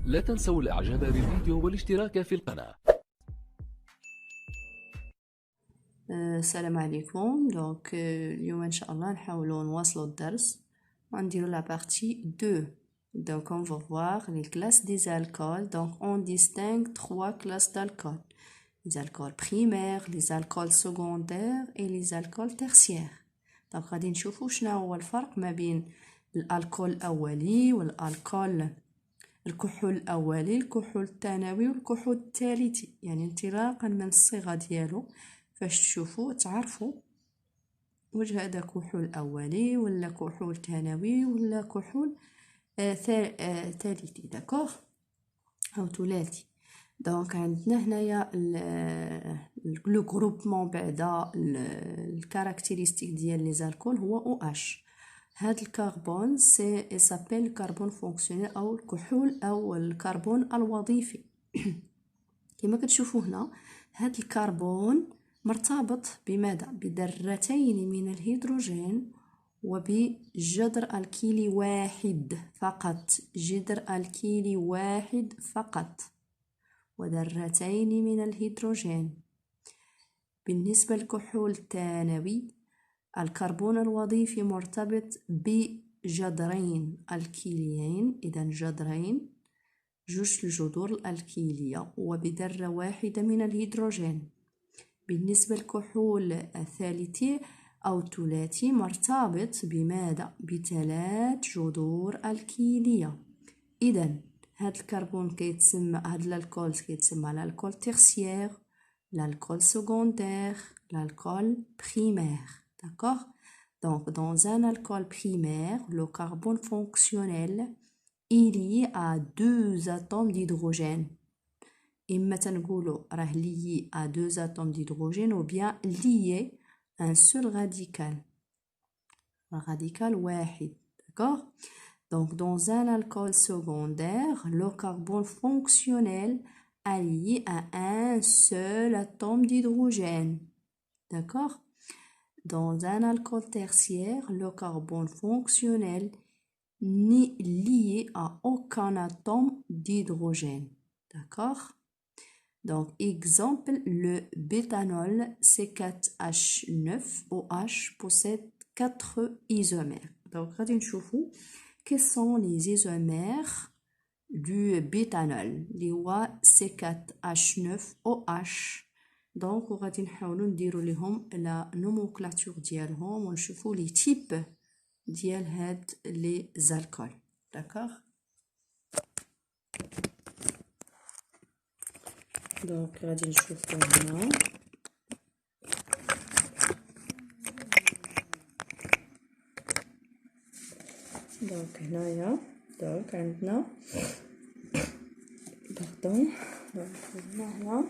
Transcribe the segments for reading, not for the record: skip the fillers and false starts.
لا تنسوا الاعجاب بالفيديو والاشتراك في القناة. السلام عليكم. دونك اليوم ان شاء الله نحاولوا نواصلوا الدرس ونديروا لا بارتي 2. Donc on va voir les classes des alcools. Donc on distingue 3 classes d'alcool: les alcools primaires, les alcools secondaires et les alcools tertiaires. Donc غادي نشوفوا شنو هو الفرق ما بين الالكول الاولي والالكول الكحول الاولي، الكحول الثانوي والكحول الثالثي، يعني انطلاقا من الصيغه ديالو فاش تشوفوا تعرفوا واش هذا كحول اولي ولا كحول ثانوي ولا كحول ثالثي. داكوغ او ثلاثي. دونك عندنا هنايا لو غروبمون بعدا الكاركتيرستيك ديال لي زالكول هو او اش. هاد الكربون سي سابيل كربون فونكسيونيل او الكحول او الكربون الوظيفي. كما كتشوفوا هنا هاد الكربون مرتبط بماذا؟ بذرتين من الهيدروجين وبجذر الكيلي واحد فقط، جذر الكيلي واحد فقط وذرتين من الهيدروجين. بالنسبة للكحول الثانوي الكربون الوظيفي مرتبط بجذرين الكيليين، إذن جذرين جوج الجذور الكيلية وبذرة واحدة من الهيدروجين. بالنسبة للكحول الثالثي أو الثلاثي مرتبط بماذا؟ بثلاث جذور الكيلية. إذن هاد الكربون كيتسمى، هاد الالكول كيتسمى الالكول تيرسيير، l'alcool secondaire, l'alcool primaire. D'accord? Donc, dans un alcool primaire, le carbone fonctionnel est lié à 2 atomes d'hydrogène. إما تنقولوا راه lié à 2 atomes d'hydrogène ou bien lié à un seul radical. Un radical واحد. D'accord? Donc, dans un alcool secondaire, le carbone fonctionnel allié à un seul atome d'hydrogène. D'accord? Dans un alcool tertiaire, le carbone fonctionnel n'est lié à aucun atome d'hydrogène. D'accord? Donc, exemple, le bétanol C4H9OH possède 4 isomères. Donc, غادي نشوفوا quels sont les isomères du bétanol اللي هو C4H9OH. دونك وغادي نحاولوا نديروا لهم لا نومونكلاتور ديالهم ونشوفوا لي تيب ديال هاد لي زالكول. داكوغ. دونك غادي نشوفوا هنا دونك هنايا دونك عندنا باردون هنا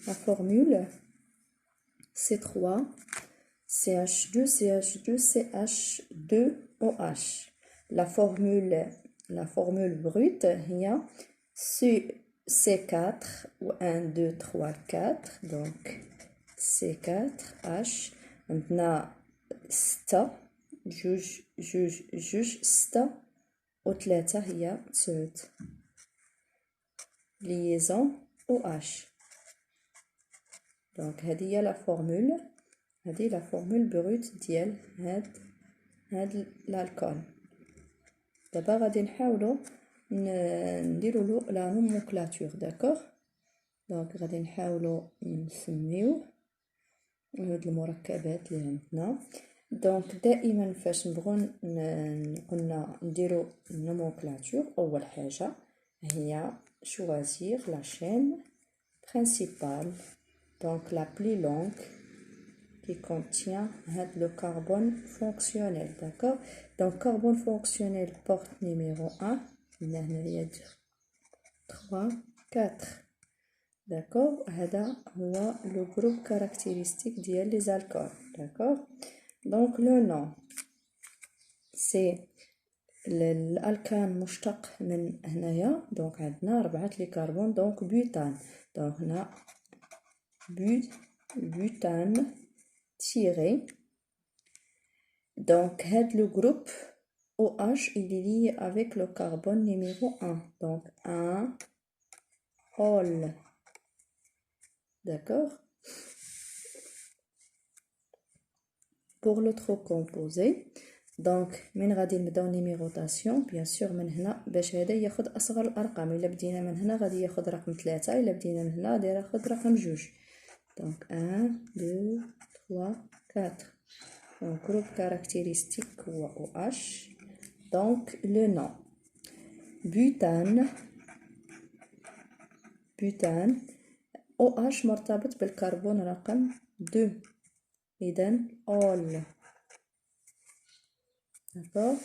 la formule C3 CH2 CH2 CH2OH. La formule brute هي C4 ou 1 2 3 4. Donc C4H عندنا 6 جوج 6 و3 هي 9 liaison OH. دونك هذه هي لا فورمول، هذه لا فورمول بروت ديال هاد الالكول. دابا غادي نحاولوا نديروا له لا نومونكلاتور. داكوغ. دونك غادي نحاولوا نسميو هاد المركبات اللي عندنا. دونك دائما فاش نبغوا قلنا نديروا النومونكلاتور اول حاجه هي choisir la chaîne principale, donc la plus longue, qui contient le carbone fonctionnel. D'accord? Donc carbone fonctionnel porte numéro 1, 3 4. D'accord? هذا هو le groupe caractéristique ديال les alcools. D'accord? Donc le nom c'est الالكان مشتق من هنايا. دونك عندنا 4 لي كربون، دونك بوتان. دونك هنا butane tiré. Donc, le groupe OH, il est lié avec le carbone numéro 1. Donc, 1 ol. D'accord? Pour l'autre composé, donc من غادي نبداو numérotation bien sûr من هنا باش هذا ياخد اصغر الارقام. الا بدينا من هنا غادي ياخد رقم 3، الا بدينا من هنا غادي ياخد رقم 2. donc 1 2 3 4. donc groupe caractéristique هو OH. donc le nom butane. butane OH مرتبط بالكربون رقم 2، إذا ol. d'accord.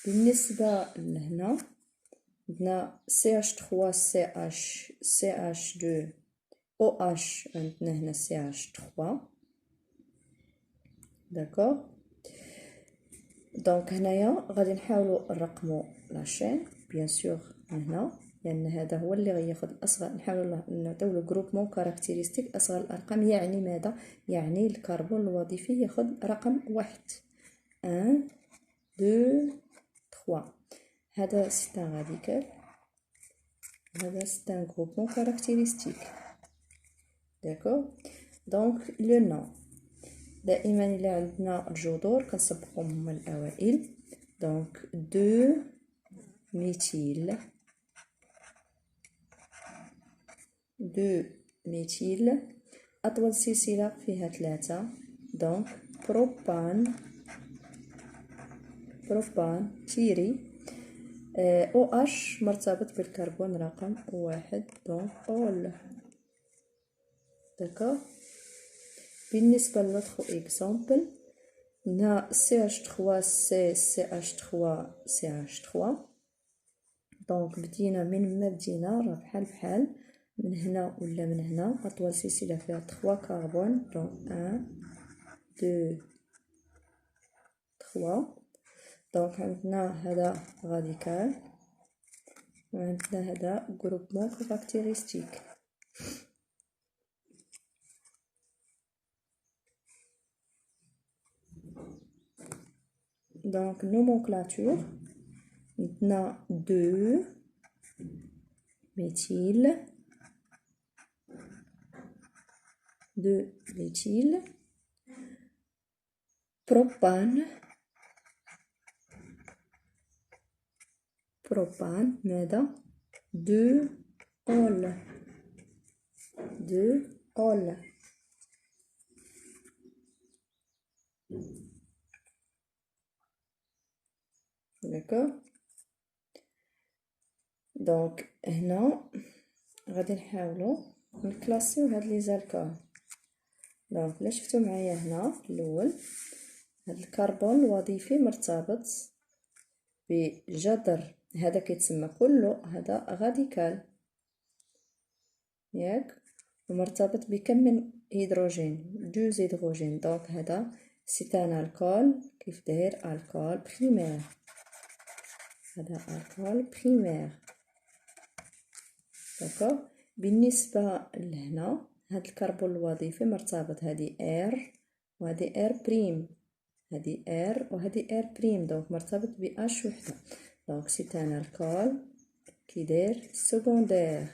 بالنسبة لهنا عندنا CH3 CH CH2 OH، عندنا هنا CH3. d'accord. دونك هنايا غادي نحاولوا نرقموا لاشين بيان سور من هنا، لان هذا هو اللي غياخد الاصغر. نحاولوا نعطيو له جروبمون كاركتيرستيك اصغر الارقام. يعني ماذا؟ يعني الكربون الوظيفي ياخد رقم 1 1 2 3. هذا سي ان راديكال، هذا سي ان جروبمون كاركتيرستيك. داكور. دونك لو نون دائما إلا عندنا الجذور كنسبقهم هما الأوائل. دونك 2 ميثيل 2 ميثيل. أطول سلسلة فيها 3. دونك بروبان بروبان تيري. OH مرتبط بالكربون رقم 1. دونك أول. داكور. بالنسبة للأخر إكزامبل هنا CH3 CH3 CH3. دونك بدينا من ما بدينا راه بحال من هنا ولا من هنا. أطول سلسلة فيها 3 كربون. دونك 1 2 3. دونك عندنا هذا راديكال وعندنا هذا جروبمون كاركتيرستيك. Donc, nomenclature, maintenant 2 méthyle, 2 méthyle, propane, propane, ماذا 2 ol, 2 ol. d'accord. دونك هنا غادي نحاولوا نكلاسيو هاد لي زالكول. دونك لا شفتوا معايا هنا في الاول هاد الكربون الوظيفي مرتبط بجذر، هذا كيتسمى كله هذا راديكال ياك، ومرتبط بكم من هيدروجين 2 هيدروجين. دونك هذا سي ان الكول. كيف داير؟ الكول بريمير. هذا الكول بريمير. داكوغ. بالنسبه لهنا هاد الكربون الوظيفي مرتبط هذه ار وهذه ار بريم، هذه ار وهذه ار بريم. دونك مرتبط ب اش وحده. دونك سي ان الكول كي داير سكوندير،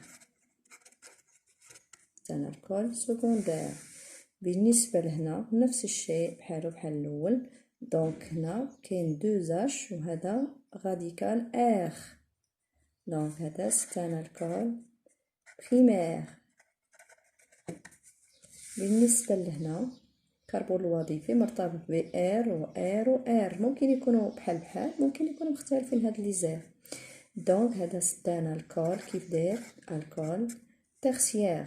سي الكول سكوندير. بالنسبه لهنا نفس الشيء بحال الاول. دونك هنا كاين 2 اش وهذا راديكال ار. دونك هذا سي ان الكول بريمير. بالنسبه لهنا الكربون الوظيفي مرتبط ب ار و ار و ار. ممكن يكونوا بحال ممكن يكونوا مختلفين هاد لي زير. دونك هذا سي ان الكول كيف داير؟ الكول تيرسيير.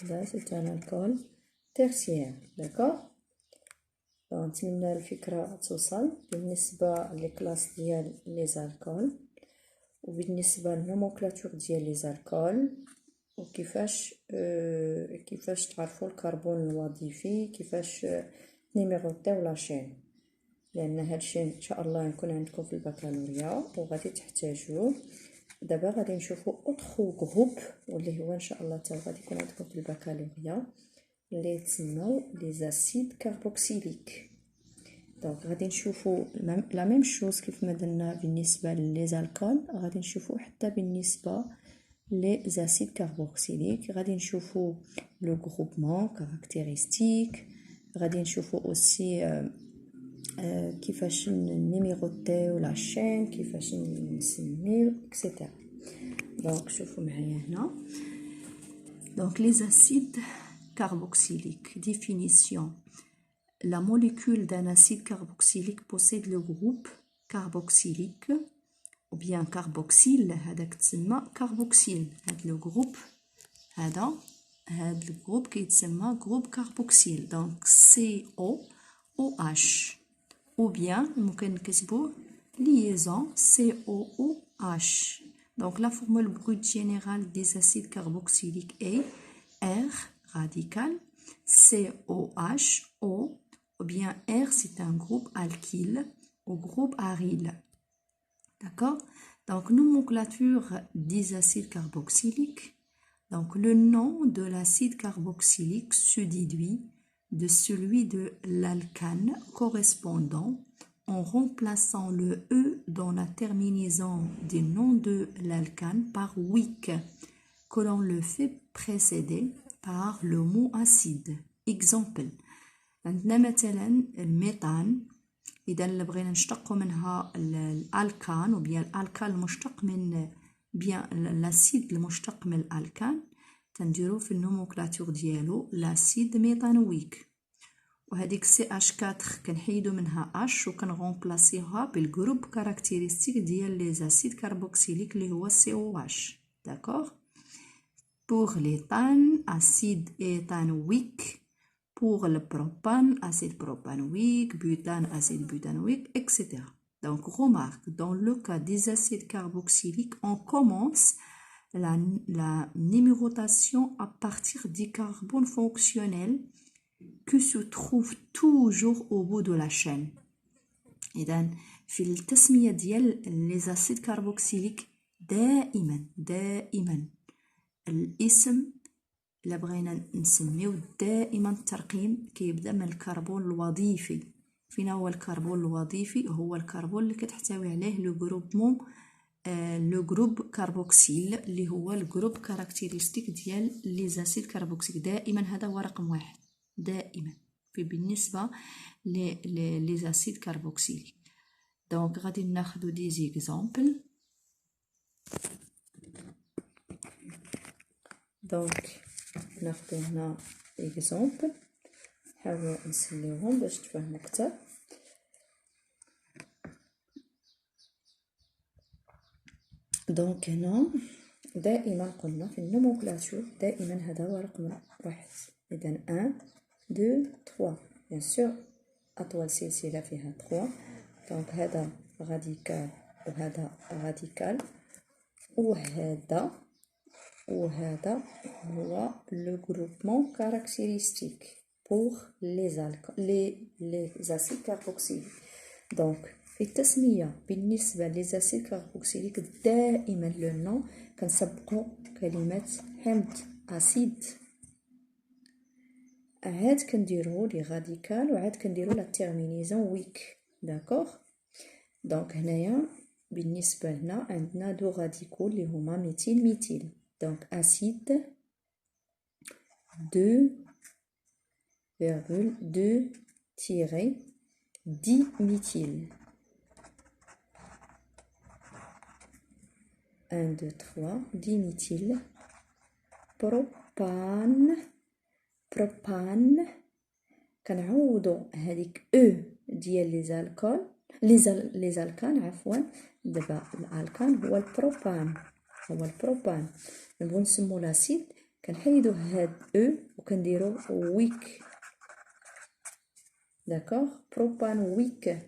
هذا سي ان الكول تيرسيير. داكوغ. نتمنى الفكره توصل بالنسبه لكلاس ديال لي زالكول وبالنسبه للنومونكلاتور ديال لي زالكول وكيفاش تعرفوا الكربون الوظيفي، كيفاش نيميروطيو لاشين، لان هادشي ان شاء الله يكون عندكم في البكالوريا وغادي تحتاجوه دابا غادي نشوفوا اوترو جروب واللي هو ان شاء الله حتى غادي يكون عندكم في البكالوريا اللي تسموا لي زاسيد كاربوكسيليك. دونك غادي نشوفوا لا ميم شوز كيف ما درنا بالنسبه لي زالكول، غادي نشوفوا حتى بالنسبه لي زاسيد كاربوكسيليك. غادي نشوفوا لو جروبمون كاركتيرستيك، غادي نشوفوا اوسي كيفاش نيميروتيو لا شين، كيفاش نسميو اكسيتيرا. دونك شوفوا معايا هنا. دونك les acides carboxyliques. Définition. La molécule d'un acide carboxylique possède le groupe carboxylique ou bien carboxyle. هذاك تسمى carboxyle. هذا le groupe هذا الجروب كيتسمى جروب كاربوكسيل. دونك COOH ou bien ممكن نكتبوه liaison COOH. Donc la formule brute générale des acides carboxyliques est R radical COHO, ou bien R c'est un groupe alkyle ou groupe aryle. D'accord? Donc nomenclature des acides carboxyliques. Donc le nom de l'acide carboxylique se déduit de celui de l'alcane correspondant en remplaçant le E dans la terminaison du nom de l'alcane par -ique, que l'on le fait précéder par le mot acide. Exemple, عندنا مثلا الميثان. إذا اللي بغينا نشتقو منها الألكان و بيان الألكان المشتق من بيان الأسيد المشتق من الألكان تنديرو في النوموكلاتور ديالو لاسيد ميثانويك. وهذيك CH4 كنحيدو منها H وكنغومبلاسيوها بالجروب كاركتيرستيك ديال لي زاسيد كاربوكسيليك اللي هو COH. داكوغ. pour l'éthane acide éthanoïque, pour le propane acide propanoïque, butane acide butanoïque, etc. Donc remarque, dans le cas des acides carboxyliques, on commence la numérotation à partir des carbones fonctionnels qui se trouvent toujours au bout de la chaîne. إذن في التسمية ديال les acides carboxyliques دائما الاسم إلا بغينا نسميو دائما الترقيم كيبدا من الكربون الوظيفي. فين هو الكربون الوظيفي؟ هو الكربون اللي كتحتوي عليه لو جروبمون لو جروب كاربوكسيل اللي هو الجروب كاركتيرستيك ديال لي زاسيد كاربوكسيل. دائما هذا هو رقم واحد دائما في بالنسبه لي زاسيد كاربوكسيل. دونك غادي ناخذ دي زيكزامبل. دونك ناخذ هنا اكزامبل نحاولوا نسليوهم باش تفهموا اكثر. دونك هنا دائما قلنا في النوموكلاتور دائما هذا هو رقم واحد. اذا 1 2 3 بيان سور اطول سلسله فيها 3. دونك هذا راديكال وهذا راديكال وهذا هو le groupement caractéristique pour les acides carboxyliques. donc في التسمية بالنسبة للأسيد كاربوكسيليك دائما لو نون كنسبقو كلمة حمض أسيد، عاد كنديرو لي غاديكال وعاد كنديرو لا تيرمينيزون ويك. داكوغ. دونك هنايا بالنسبة لنا عندنا دو غاديكول اللي هما ميتيل ميتيل. دونك أسيد 2,2-10 1 2 3 ديميثيل بروبان كنعوضو هذيك او ديال لي زالكان عفوا. دابا الالكان هو البروبان نبغيو نسمو لاسيد كنحيدو هاد او وكنديرو ويك. داكوغ. بروبان ويك.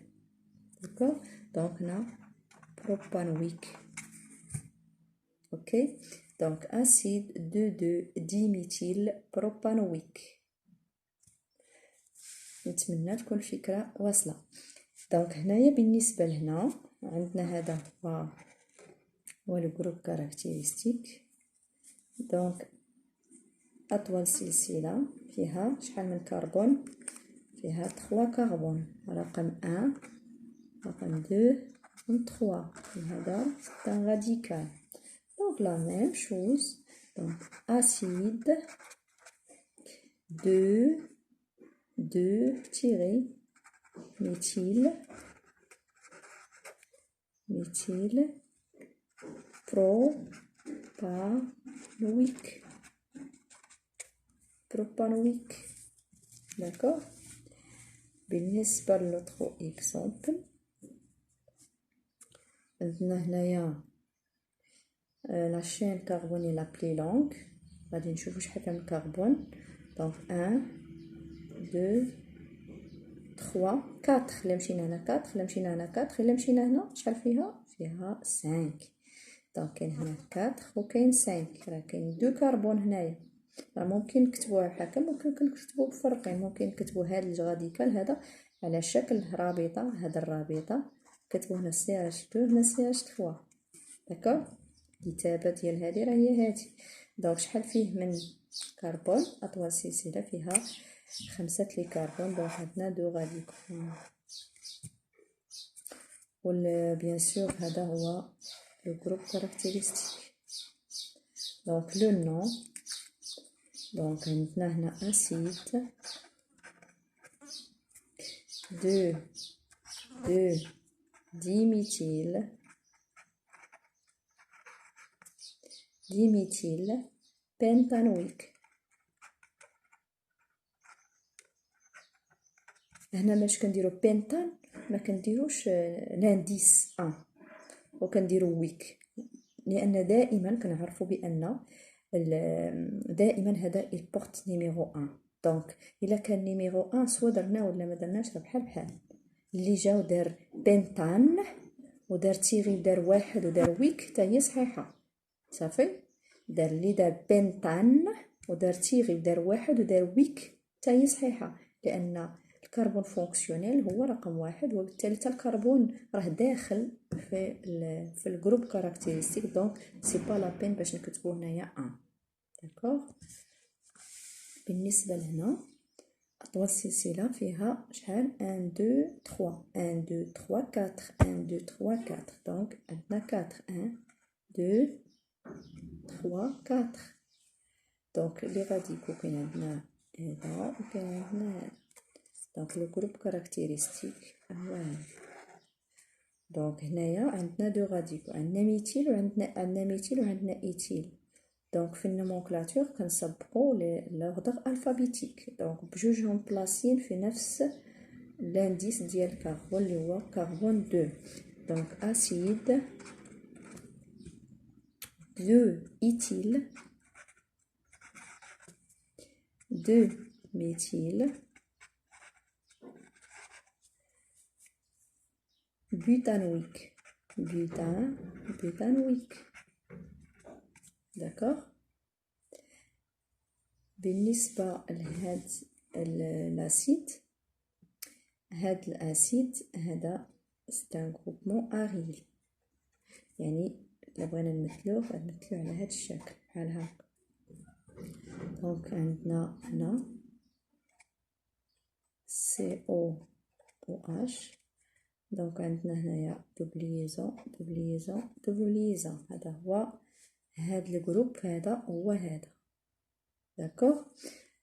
داكوغ. دونك هنا بروبان ويك. اوكي. دونك اسيد 2,2-10 بروبانويك. نتمنى تكون الفكره واصله. دونك هنايا بالنسبه لهنا عندنا هذا هو هو لو جروب كاركتيرستيك. دونك أطول سلسلة فيها شحال من كربون؟ فيها 3 كربون، رقم 1 رقم 2 رقم 3. هذا c'est un radical. Donc la même chose. Donc acide 2 tiré méthyle propanoïque. D'accord. بالنسبة للأوترو إكزومبل عندنا هنايا لا شين كربوني لا بلي لونغ. غادي نشوفو شحال من كربون. دونك 1 2 3 4. إلا مشينا هنا 4، إلا مشينا هنا 4، إلا مشينا هنا شحال فيها 5. دونك كاين هنا 4 وكاين 5. راه كاين 2 كربون هنايا. راه ممكن نكتبوها بحال هكا، ممكن نكتبوه بفرقين. ممكن نكتبو هاد الغاديكال هذا على شكل رابطه، هاد الرابطه كتبو هنا CH2 هنا CH3. داكوغ. الكتابه ديال هادي راه هي هادي. دونك شحال فيه من كربون؟ اطول سلسله فيها 5 لي كربون. دونك عندنا 2 غاديكال. بيان سور هذا هو لو جروب كاركتيرستيك. دونك لو نون. دونك عندنا هنا اسيد 2 ديميثيل بنتانويك. هنا باش كنديرو بنتان ما كنديروش لانديس 1 وكنديرو ويك، لان دائما كنعرفوا بان دائما هذا البورت نيميرو 1. دونك الا كان نيميرو 1 سوا درناه ولا ما درناش راه بحال اللي جاو دار بنتان ودار تيغي ودار واحد ودار ويك حتى هي صحيحه. صافي. دار اللي دار بنتان ودار تيغي ودار واحد ودار ويك حتى هي صحيحه، لان الكربون فونكسيونيل هو رقم 1 وبالتالي حتى الكربون راه داخل في الجروب كاركتيرستيك. دونك سي با لا بين باش نكتبوه هنايا 1. داكوغ. بالنسبه لهنا أطول سلسلة فيها شحال 1 2 3 1 2 3 4 1 2 3 4. دونك عندنا 4 1 2 3 4. دونك لي غادي يكون كاين عندنا هذا وكاين عندنا هذا. دونك لو جروب كاركتيرستيك هو هذا. دونك هنايا عندنا 2 غاديكو، عندنا ميثيل وعندنا ايثيل. دونك في النومنكلاتور كنسبقوا لوردر الفابيتيك. دونك بجوجهم بلاصين في نفس لانديس ديال الكربون اللي هو كربون 2. دونك اسيد 2 ايثيل 2 ميثيل بوتانويك بوتانويك. داكوغ. بالنسبه لهاد الاسيد، هاد الاسيد هذا ستان غروبمون اريل، يعني الا بغينا نمثلوه غنمثلوه على هاد الشكل بحال هكا. دونك عندنا هنا COOH. دونك عندنا هنايا دوبليزون. هذا هو هاد الجروب، هذا هو هذا. داكوغ.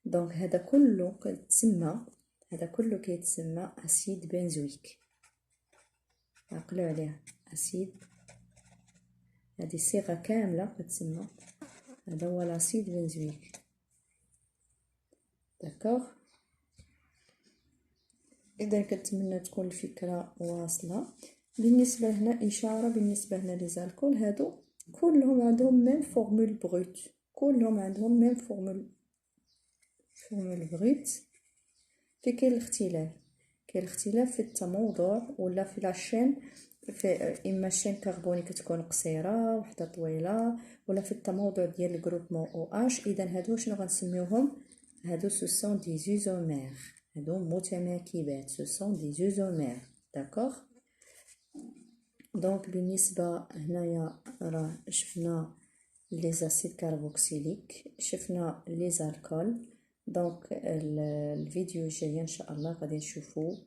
دونك هذا كله كيتسمى اسيد بنزويك. عقلوا عليها اسيد، هذه صيغه كامله كتسمى هذا هو الاسيد بنزويك. داكوغ. اذا كنتمنى تكون الفكره واصله. بالنسبه هنا اشاره، بالنسبه هنا لي زالكول هادو كلهم عندهم ميم فورمول بروت، كلهم عندهم ميم فورمول بروت. في كاين الاختلاف في التموضع ولا في لاشين، في اما الشين كربوني كتكون قصيره وحده طويله، ولا في التموضع ديال الجروبمون او اش. اذا هادو شنو غنسميوهم؟ هادو سو سون دي زوزومير، هادو متماكبات، سو سون دي زوزومير. داكوغ. دونك بالنسبة هنايا راه شفنا لي زاسيد كاربوكسيليك، شفنا لي زالكول. دونك الفيديو الجاي ان شاء الله غادي نشوفو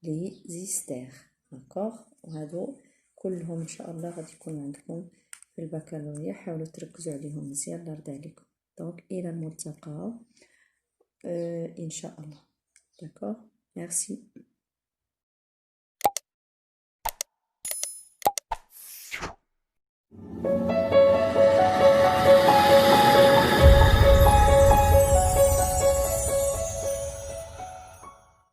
لي زيستر، داكوغ. وهادو كلهم ان شاء الله غادي يكون عندكم في البكالوريا، حاولوا تركزوا عليهم مزيان الله يرضي عليكم. دونك الى الملتقى ان شاء الله. داكوغ، ميرسي.